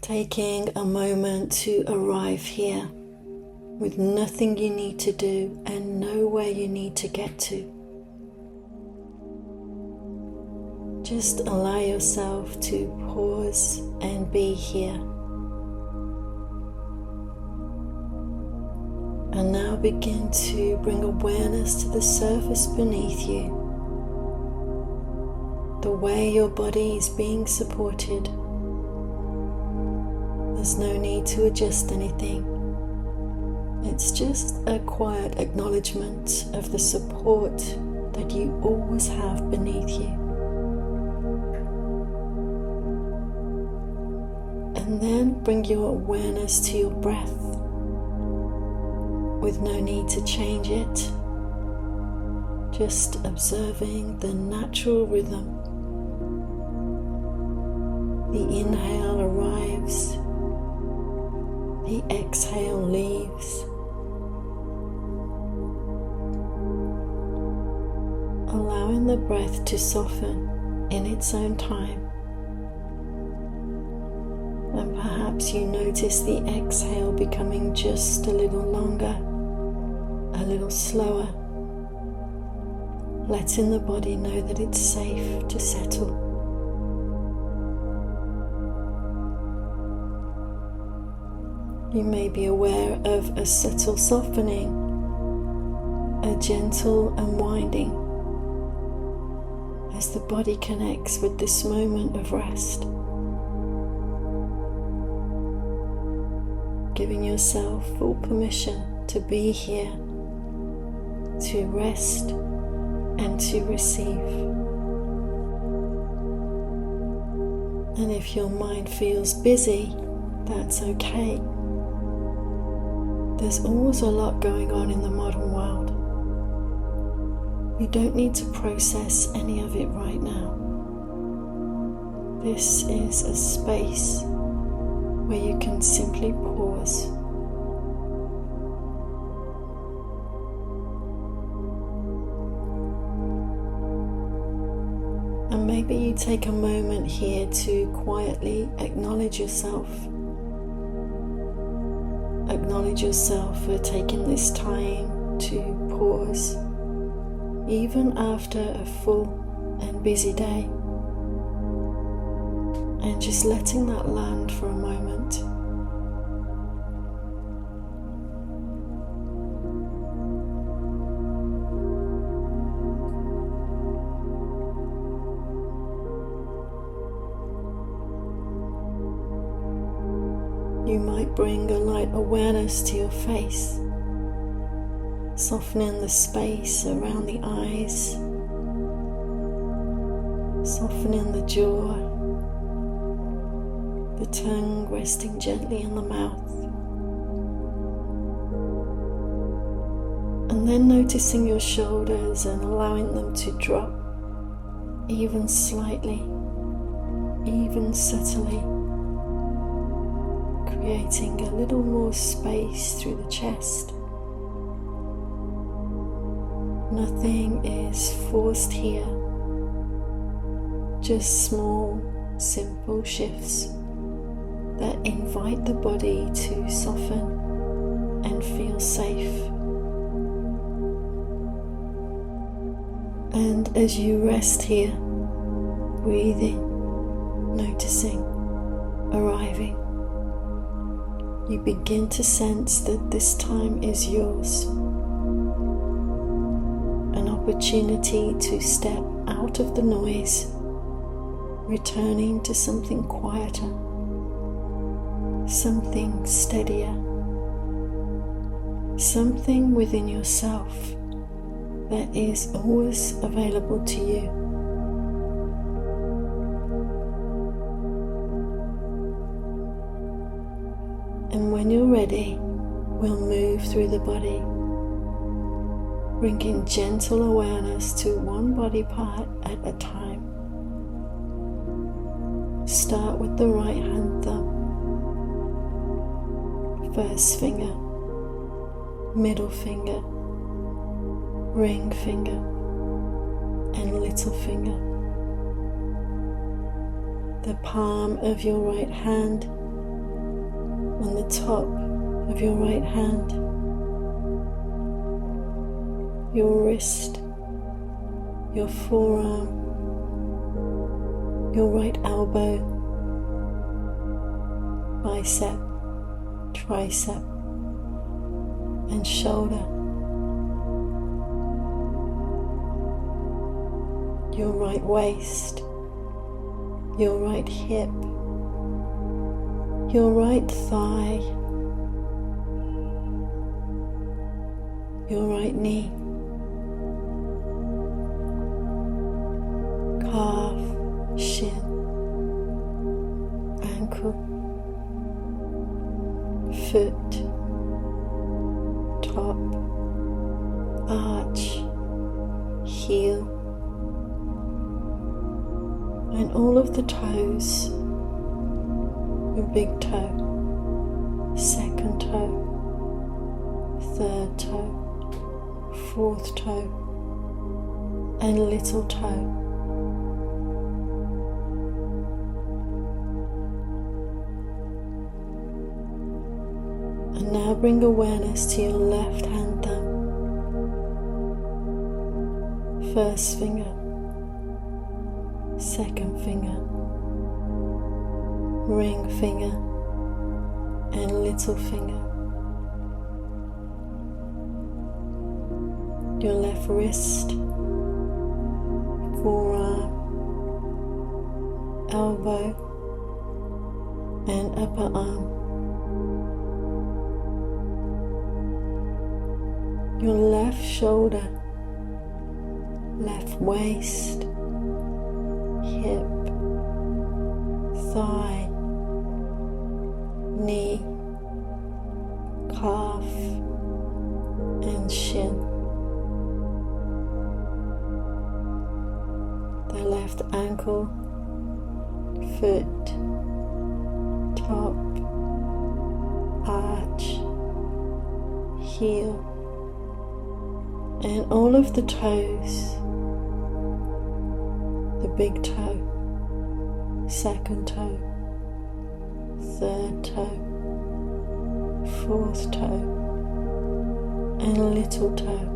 Taking a moment to arrive here with nothing you need to do and nowhere you need to get to. Just allow yourself to pause and be here. And now begin to bring awareness to the surface beneath you, the way your body is being supported. There's no need to adjust anything. It's just a quiet acknowledgement of the support that you always have beneath you. And then bring your awareness to your breath with no need to change it. Just observing the natural rhythm. The inhale arrives. The exhale leaves. Allowing the breath to soften in its own time. And perhaps you notice the exhale becoming just a little longer, a little slower, letting the body know that it's safe to settle. You may be aware of a subtle softening, a gentle unwinding, as the body connects with this moment of rest. Giving yourself full permission to be here, to rest and to receive. And if your mind feels busy, that's okay. There's always a lot going on in the modern world. You don't need to process any of it right now. This is a space where you can simply pause. And maybe you take a moment here to quietly acknowledge yourself. Acknowledge yourself for taking this time to pause, even after a full and busy day, and just letting that land for a moment. You might bring a light awareness to your face, softening the space around the eyes, softening the jaw, the tongue resting gently in the mouth. And then noticing your shoulders and allowing them to drop even slightly, even subtly, creating a little more space through the chest. Nothing is forced here, just small, simple shifts that invite the body to soften and feel safe. And as you rest here, breathing, noticing, arriving, you begin to sense that this time is yours. An opportunity to step out of the noise, returning to something quieter, something steadier, something within yourself that is always available to you. And when you're ready, we'll move through the body, bringing gentle awareness to one body part at a time. Start with the right hand thumb, first finger, middle finger, ring finger, and little finger. The palm of your right hand on the top of your right hand, your wrist, your forearm, your right elbow, bicep, tricep, and shoulder, your right waist, your right hip, your right thigh, your right knee, calf, shin, ankle, foot, top, arch, heel, and all of the toes, your big toe, second toe, third toe, fourth toe, and little toe. And now bring awareness to your left hand thumb, first finger, second finger, ring finger, and little finger. Your left wrist, forearm, elbow, and upper arm. Your left shoulder, left waist, hip, thigh, knee, calf, and shin. The left ankle, foot, top, arch, heel, and all of the toes, the big toe, second toe, third toe, fourth toe, and little toe.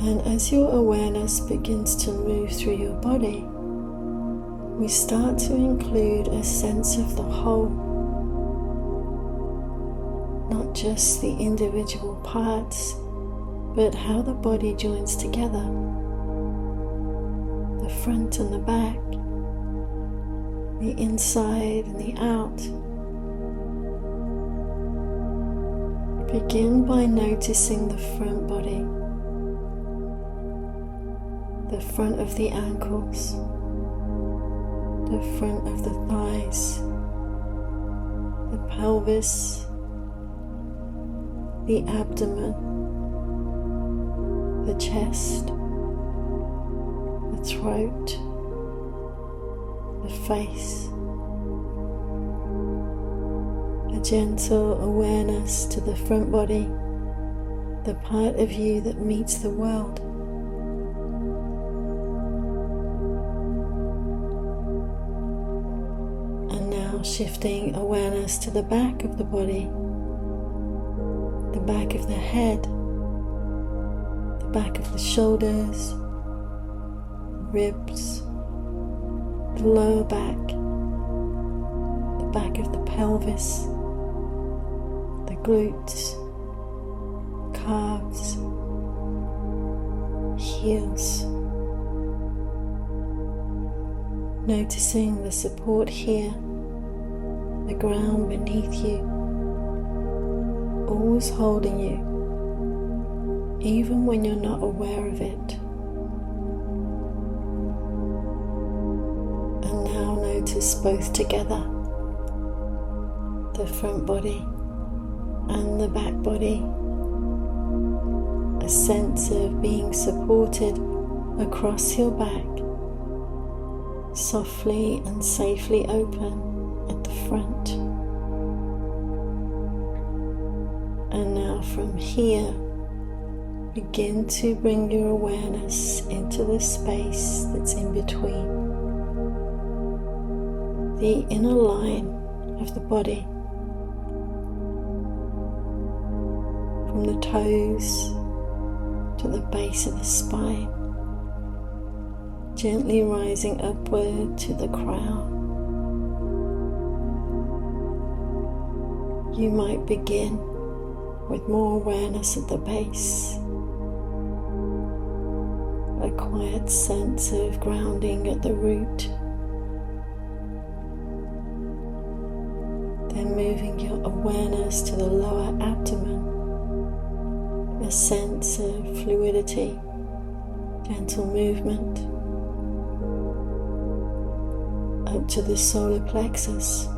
And as your awareness begins to move through your body, we start to include a sense of the whole, not just the individual parts, but how the body joins together, the front and the back, the inside and the out. Begin by noticing the front body, the front of the ankles, the front of the thighs, the pelvis, the abdomen, the chest, the throat, the face. A gentle awareness to the front body, the part of you that meets the world. Shifting awareness to the back of the body, the back of the head, the back of the shoulders, ribs, the lower back, the back of the pelvis, the glutes, calves, heels. Noticing the support here, the ground beneath you, always holding you, even when you're not aware of it. And now notice both together, the front body and the back body, a sense of being supported across your back, softly and safely open at the front. And now from here, begin to bring your awareness into the space that's in between the inner line of the body, from the toes to the base of the spine, gently rising upward to the crown. You might begin with more awareness at the base, a quiet sense of grounding at the root, then moving your awareness to the lower abdomen, a sense of fluidity, gentle movement, up to the solar plexus,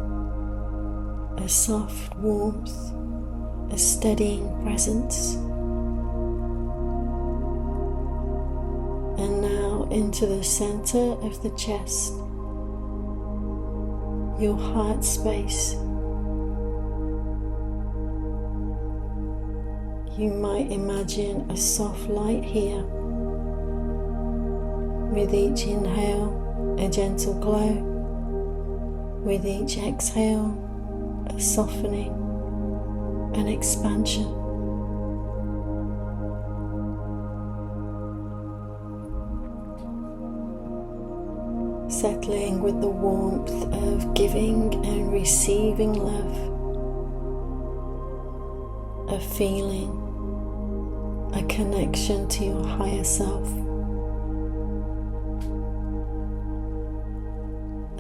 a soft warmth, a steadying presence, and now into the center of the chest, your heart space. You might imagine a soft light here. With each inhale, a gentle glow. With each exhale, a softening, an expansion. Settling with the warmth of giving and receiving love, a feeling, a connection to your higher self.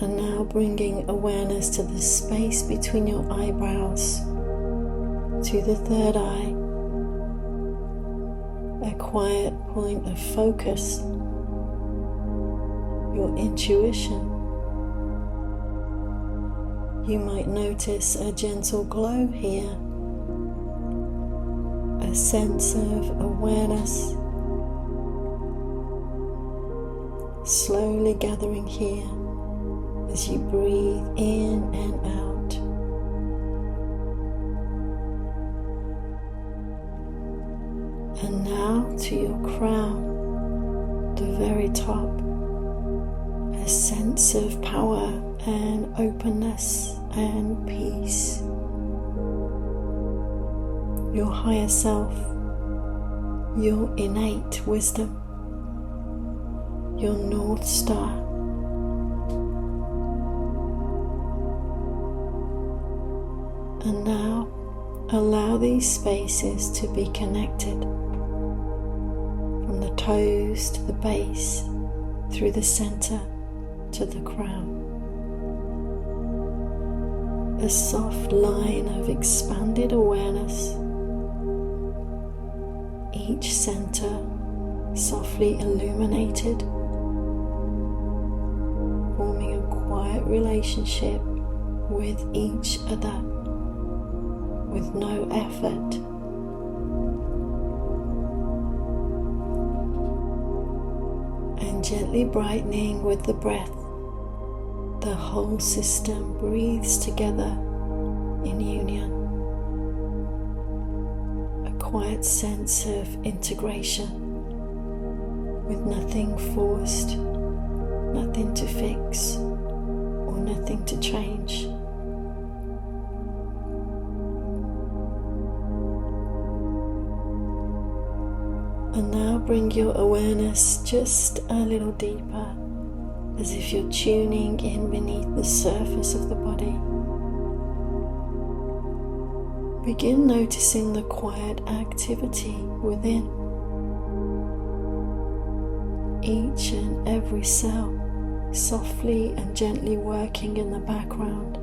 And now bringing awareness to the space between your eyebrows, to the third eye, a quiet point of focus, your intuition. You might notice a gentle glow here, a sense of awareness, slowly gathering here as you breathe in and out. And now to your crown, the very top, a sense of power and openness and peace. Your higher self, your innate wisdom, your North Star. And now allow these spaces to be connected, from the toes to the base, through the center to the crown. A soft line of expanded awareness, each center softly illuminated, forming a quiet relationship with each other, with no effort. And gently brightening with the breath, the whole system breathes together in union. A quiet sense of integration, with nothing forced, nothing to fix, or nothing to change. And now bring your awareness just a little deeper, as if you're tuning in beneath the surface of the body. Begin noticing the quiet activity within. Each and every cell softly and gently working in the background.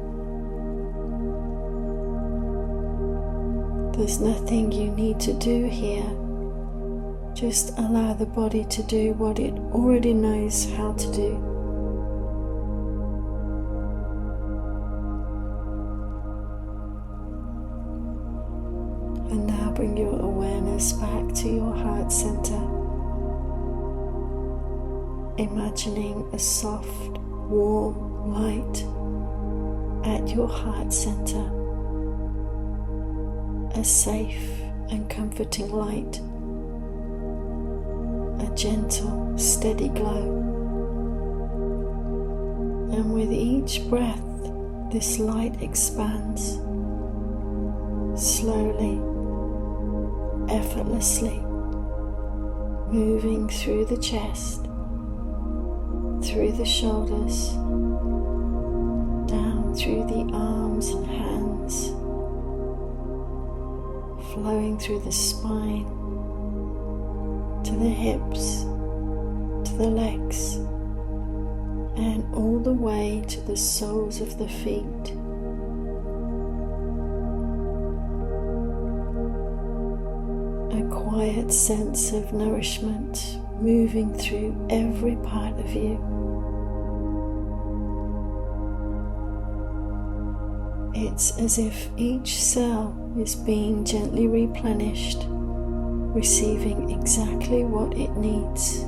There's nothing you need to do here. Just allow the body to do what it already knows how to do. And now bring your awareness back to your heart center, imagining a soft, warm light at your heart center, a safe and comforting light a gentle, steady glow. And with each breath, this light expands slowly, effortlessly, moving through the chest, through the shoulders, down through the arms and hands, flowing through the spine, to the hips, to the legs, and all the way to the soles of the feet. A quiet sense of nourishment moving through every part of you. It's as if each cell is being gently replenished, receiving exactly what it needs.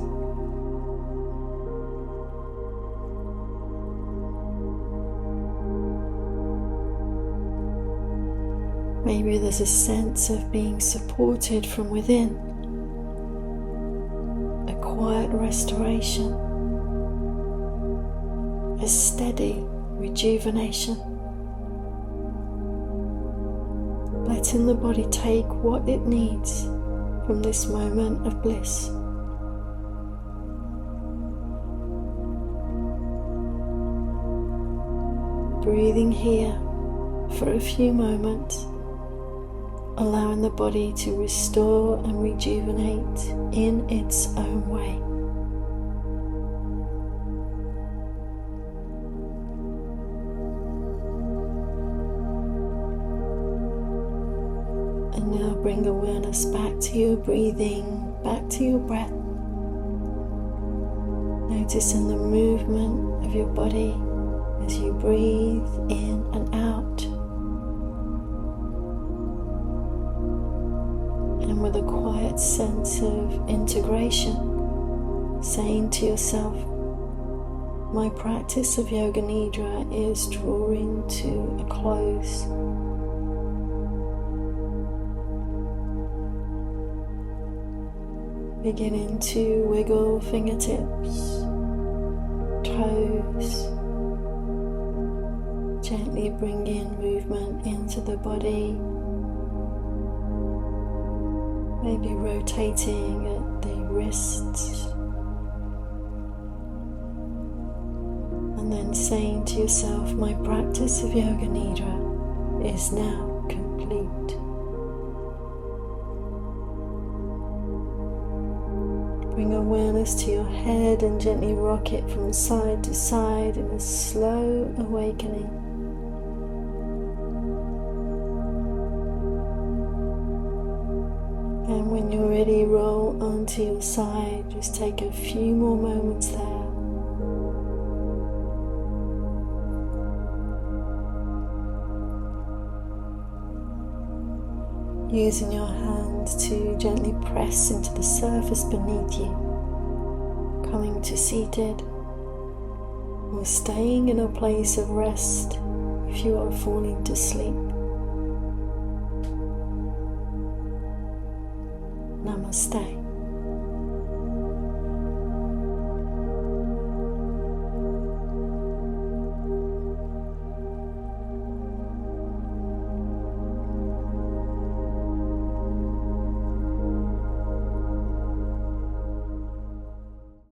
Maybe there's a sense of being supported from within, a quiet restoration, a steady rejuvenation, letting the body take what it needs from this moment of bliss. Breathing here for a few moments, allowing the body to restore and rejuvenate in its own way. And now bring awareness back to your breathing, back to your breath. Noticing the movement of your body as you breathe in and out. And with a quiet sense of integration, saying to yourself, my practice of Yoga Nidra is drawing to a close. Beginning to wiggle fingertips, toes, gently bring in movement into the body. Maybe rotating at the wrists, and then saying to yourself, my practice of Yoga Nidra is now complete. Bring awareness to your head and gently rock it from side to side in a slow awakening. And when you're ready, roll onto your side. Just take a few more moments there. Using your hands to gently press into the surface beneath you, coming to seated, or staying in a place of rest if you are falling to sleep. Namaste.